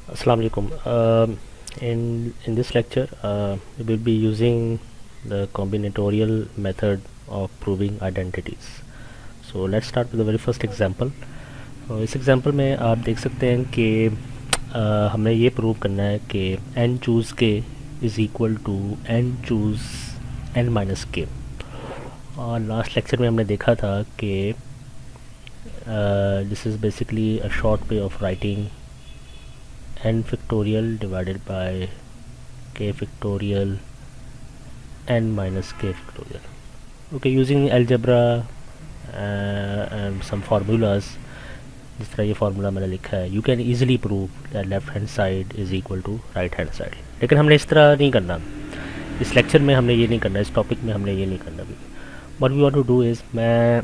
Assalamu alaikum. In this lecture, we will be using the combinatorial method of proving identities. So let's start with the very first example. इस example में आप देख सकते हैं कि हमें ये प्रूव करना है कि n choose k is equal to n choose n minus k। और लास्ट लेक्चर में हमने देखा था कि this is basically a short way of writing n factorial divided by k factorial n minus k factorial. Okay, using algebra and some formulas, जिस तरह ये formula मैंने लिखा है, you can easily prove that left hand side is equal to right hand side. लेकिन हमने इस तरह नहीं करना, इस लेक्चर में हमने ये नहीं करना, इस टॉपिक में हमने ये नहीं करना भी। What we want to do is मैं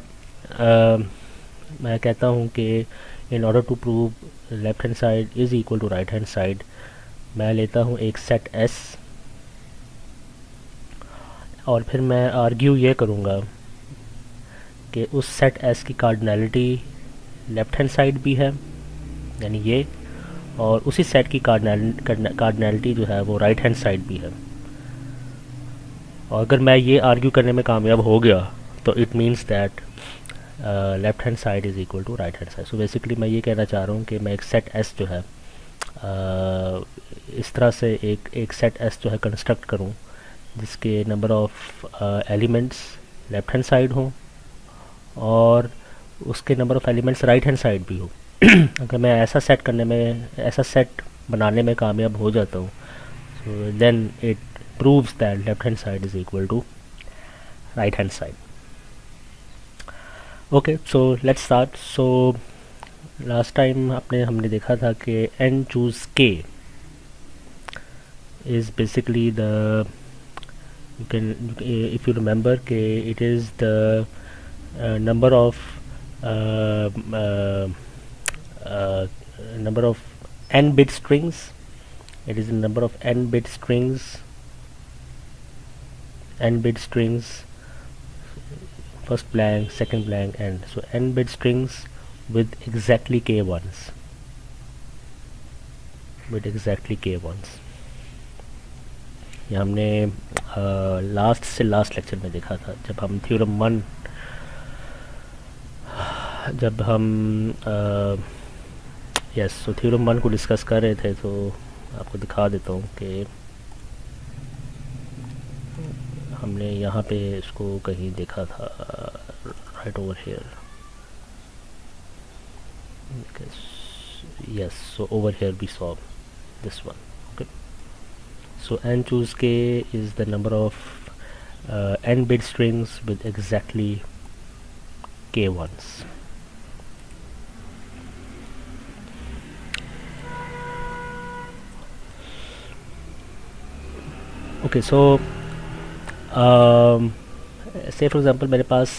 कहता हूँ कि in order to prove left hand side is equal to right hand side, मैं लेता हूँ एक सेट S और फिर मैं आर्ग्यू ये करूँगा कि उस सेट S की कार्डिनैलिटी लेफ्ट हैंड साइड भी है, यानी ये, और उसी सेट की कार्डिनैलिटी जो है वो राइट हैंड साइड भी है। और अगर मैं ये आर्ग्यू करने में कामयाब हो गया तो it means that left hand side is equal to right hand side. So basically मैं ये कहना चाह रहा हूँ कि मैं एक सेट S जो है इस तरह से एक सेट S जो है कंस्ट्रक्ट करूँ जिसके number of elements left hand side हों और उसके number of elements right hand side भी हो। अगर मैं ऐसा सेट बनाने में कामयाब हो जाता हूँ, so then it proves that left hand side is equal to right hand side. Okay, so let's start. So last time हमने देखा था कि n choose k is basically the if you remember कि it is the number of n bit strings. It is the number of n bit strings, first blank, second blank, and so n bit strings with exactly k ones. ये हमने last lecture में देखा था जब हम theorem 1 theorem 1 को discuss कर रहे थे। तो आपको दिखा देता हूँ कि हमने यहाँ पे इसको कहीं देखा था, right over here. yes, so over here we saw this one. Okay, so n choose k is the number of n bit strings with exactly k ones. Okay, so say for example मेरे पास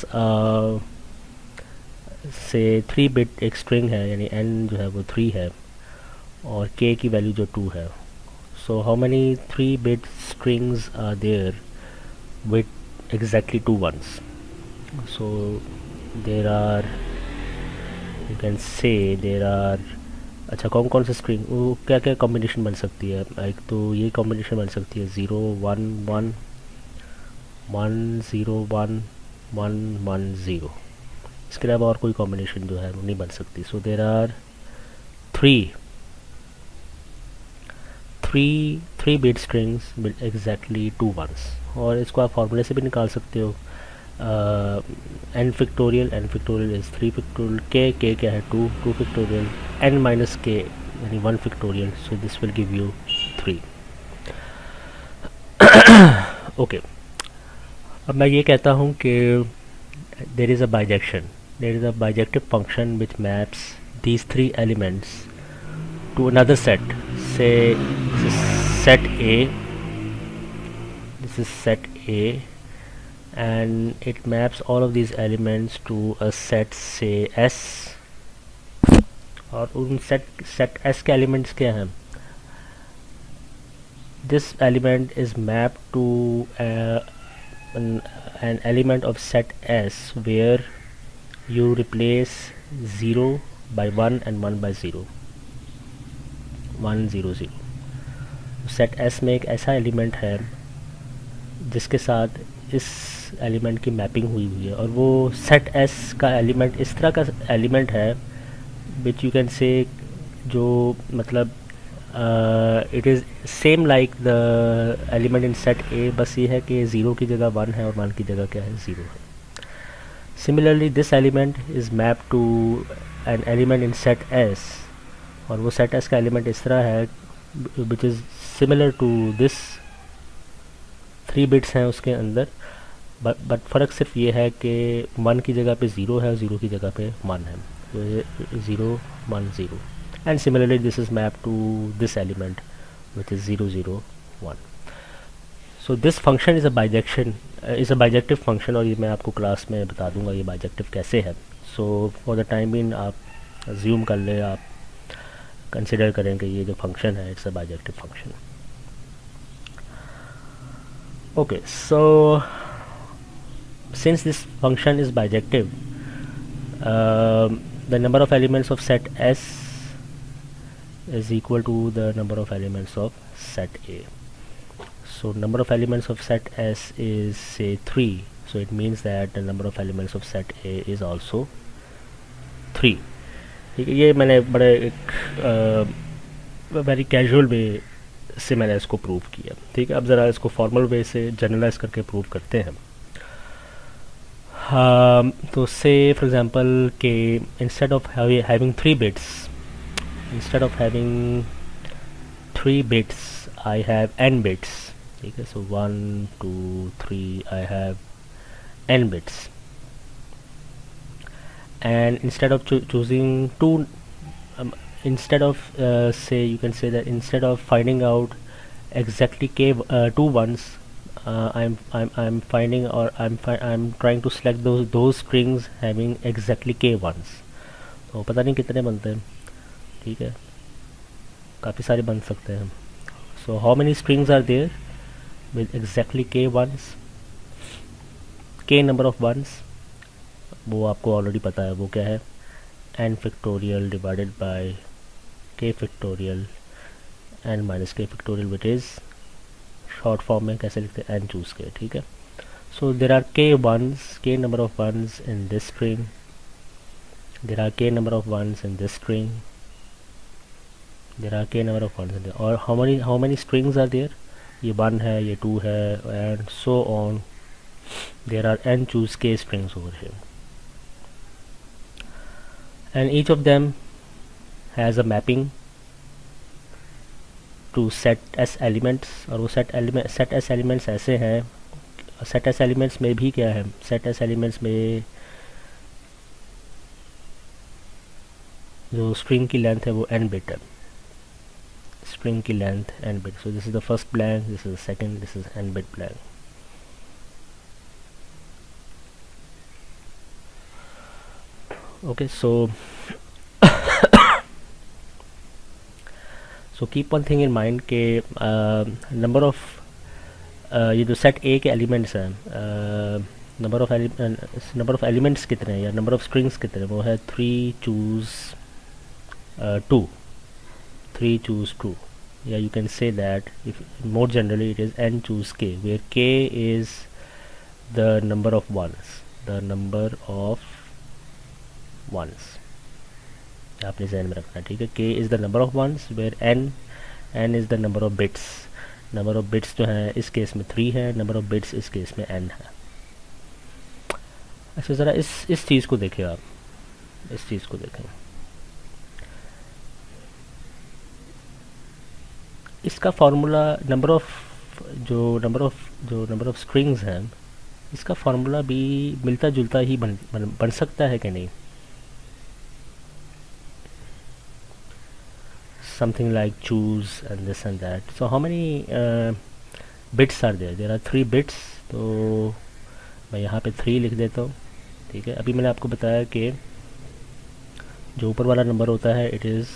से 3 bit एक string है, यानी n जो है वो 3 है और k की वैल्यू जो 2 है। So how many 3 bit strings are there with exactly 2 ones? So there are, you can say there are, अच्छा कौन कौन से स्ट्रिंग, वो क्या क्या कॉम्बिनेशन बन सकती है? एक तो ये कॉम्बिनेशन बन सकती है 0 1 1 1 0 1 1 1 0। इसके अलावा और कोई कॉम्बिनेशन जो है वो नहीं बन सकती। So there are three bit strings with exactly 2 ones। और इसको आप फार्मूले से भी निकाल सकते हो। n factorial is 3 factorial k क्या है 2 फैक्टोरियल n माइनस k यानी 1 factorial. So this will give you 3। Okay, अब मैं ये कहता हूँ कि there is a bijective function which maps these 3 elements to another set. Say this is set A, and it maps all of these elements to a set say S, और उन set S के elements क्या हैं? This element is mapped to an element of set S where you replace 0 by 1 and 1 by 0. 1 0 0। Set S में एक ऐसा element है जिसके साथ इस एलिमेंट की मैपिंग हुई हुई है, और वो सेट एस का एलिमेंट इस तरह का एलिमेंट है विच यू कैन से, जो मतलब it is same like the element in set ए, बस ये है कि 0 की जगह 1 है और 1 की जगह क्या है, 0 है। Similarly this element is map to an element in set S, और वो सेट एस का एलिमेंट इस तरह है which is similar to this, 3 bits हैं उसके अंदर, बट फ़र्क सिर्फ ये है कि 1 की जगह पे 0 है और 0 की जगह पे 1 है, तो 0 1 0। And similarly this is map to this element which is 0 0 1। So this function is a bijective function, और ये मैं आपको क्लास में बता दूंगा ये बाइजेक्टिव कैसे है। So for the time being आप अज्यूम कर ले, आप कंसिडर करें कि ये जो फंक्शन है it's a bijective function. Okay, so since this function is bijective, the number of elements of set S is equal to the number of elements of set A. So number of elements of set S is say 3, so it means that the number of elements of set A is also 3। ठीक है, ये मैंने बड़े एक very casual way से मैंने इसको prove किया। ठीक है, अब ज़रा इसको फॉर्मल वे से जनरलाइज करके प्रूव करते हैं। तो से फॉर एग्जांपल कि instead of having 3 bits, instead of having 3 bits I have n bits. ठीक है, सो 1 2 3 I have n bits, and instead of choosing two, instead of say you can say that instead of finding out exactly k 2 ones, I'm finding, or I'm trying to select those strings having exactly k ones। तो पता नहीं कितने बनते हैं, ठीक है, काफ़ी सारे बन सकते हैं। so how many strings are there with exactly k ones, k number of ones, वो आपको ऑलरेडी पता है, वो क्या है, n factorial divided by k factorial n minus k factorial, which is short form में कैसे लिखते हैं, n चूज़ के। ठीक है, so there are k ones, k number of ones in this string, there are k number of ones in this string, there are k number of ones in there, और how many strings are there, ये 1 है, ये 2 है, and so on, there are n choose k strings over here, and each of them has a mapping to set s elements, और वो set s elements ऐसे हैं, set s elements में भी क्या है, set s elements में जो string की लेंथ है वो n bit है, string की length n bit, so this is the first blank, this is the second, this is n bit blank। okay, so keep one thing in mind कि number of ये जो set ए के elements हैं, number of elements कितने हैं या number of strings कितने हैं, वो है 3 choose 2, 3 choose 2, या you can say that if more generally it is n choose k, where k is the number of ones, the number of ones, आपने ज़हन में रखना। ठीक है, k is the number of ones, where n is the number of bits, number of bits जो है इस case में 3 है, नंबर ऑफ बिट्स इस केस में n है। अच्छा, ज़रा इस चीज़ को देखें, आप इस चीज़ को देखें, इसका फार्मूला नंबर ऑफ स्ट्रिंग्स हैं, इसका फार्मूला भी मिलता जुलता ही बन सकता है कि नहीं। something like choose and this and that, so how many bits are there, there are 3 bits, तो मैं यहाँ पे 3 लिख देता हूँ। ठीक है, अभी मैंने आपको बताया कि जो ऊपर वाला नंबर होता है it is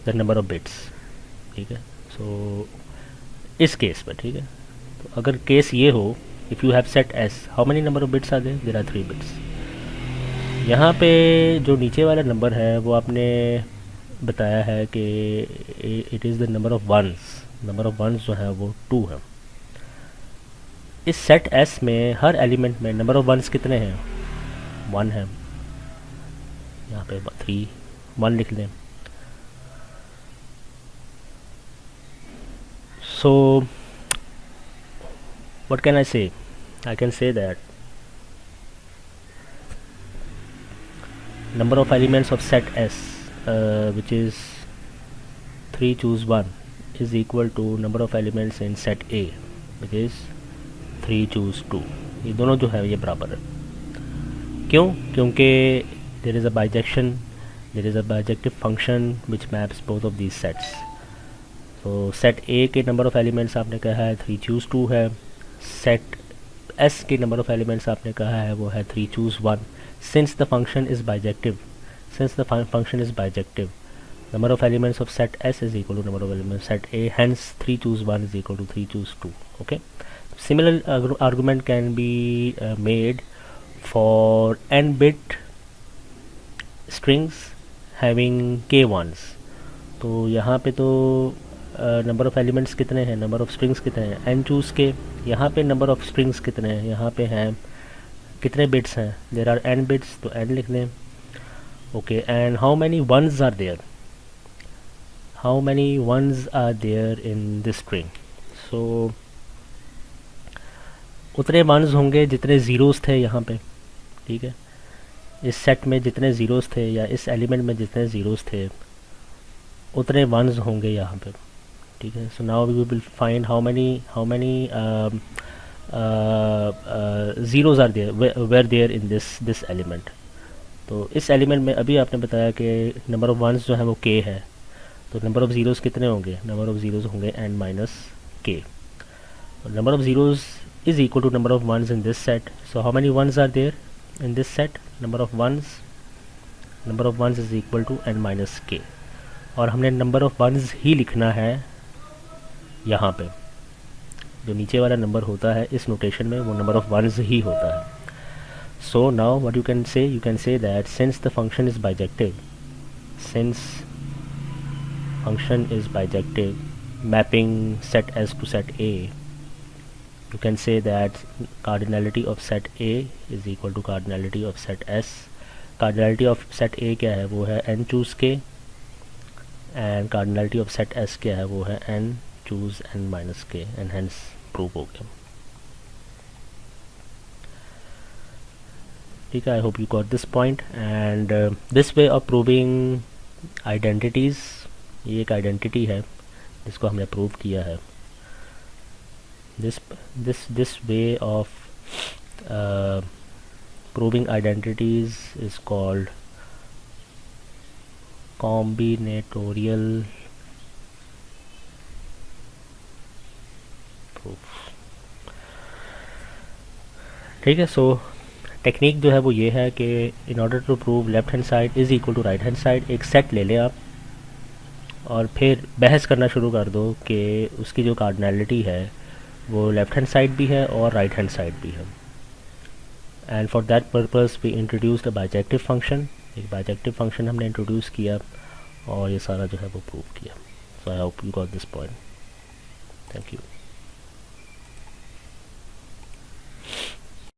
the number of bits. ठीक है, सो इस केस में, ठीक है, तो अगर केस ये हो, if you have set S, how many number of bits are there, there are 3 bits. यहाँ पे जो नीचे वाला नंबर है वो आपने बताया है कि it is the number of ones जो है वो 2 है। इस सेट एस में हर एलिमेंट में नंबर ऑफ़ वंस कितने हैं? 1 है। यहाँ पे 3 1 लिख लें। सो व्हाट कैन आई से? I can say that number of elements of set S which is 3 choose 1 is equal to number of elements in set A which is 3 choose 2। ये दोनों जो है ये बराबर है। क्यों? क्योंकि there is a bijective function which maps both of these sets। तो set A के number of elements आपने कहा है 3 choose 2 है, set S के number of elements आपने कहा है वो है 3 choose 1। Since the function is bijective, number of elements of set S is equal to number of elements of set A, hence 3 choose 1 is equal to 3 choose 2। Okay, similar argument can be made for n bit strings having k ones। तो यहाँ पे तो number of elements कितने हैं, number of strings कितने हैं, n choose के। यहाँ पे नंबर ऑफ़ स्ट्रिंग्स कितने हैं, यहाँ पे हैं कितने बिट्स हैं, देर आर n बिट्स, तो n लिख लें। Okay, and how many ones are there in this string? So उतने वंस होंगे जितने ज़ीरोज़ थे यहाँ पे। ठीक है, इस सेट में जितने ज़ीरोज़ थे या इस एलिमेंट में जितने ज़ीरोज़ थे उतने वंस होंगे यहाँ पे। ठीक है, so now we will find how many zeros are there were there in this element. तो इस एलिमेंट में अभी आपने बताया कि नंबर ऑफ़ वंस जो है वो k है, तो नंबर ऑफ़ ज़ीरोज़ कितने होंगे? नंबर ऑफ़ ज़ीरोज़ होंगे n minus k। Number of zeros is equal to number of ones in this set. So how many ones are there in this set? Number of ones is equal to n minus k। और हमने number of once ही लिखना है यहाँ पे। जो नीचे वाला number होता है इस नोटेशन में वो नंबर ऑफ़ वंस ही होता है। So now what you can say that since the function is bijective, mapping set S to set A, you can say that cardinality of set A is equal to cardinality of set S। cardinality of set A क्या है? वो है n choose k, and cardinality of set S क्या है? वो है n choose n minus k, and hence proof हो गया। ठीक है, आई hope you got this point. And this way of proving identities, ये एक आइडेंटिटी है जिसको हमने प्रूव किया है। This way of proving identities is called combinatorial proof. ठीक है, सो टेक्निक जो है वो ये है कि in order to prove left hand side is equal to right hand side, एक सेट ले लें आप और फिर बहस करना शुरू कर दो कि उसकी जो कार्डिनैलिटी है वो लेफ़्ट हैंड साइड भी है और राइट हैंड साइड भी है। And for that purpose we introduced a bijective function. एक बाइजेक्टिव फंक्शन हमने इंट्रोड्यूस किया और ये सारा जो है वो प्रूव किया। So I hope you got this point. Thank you.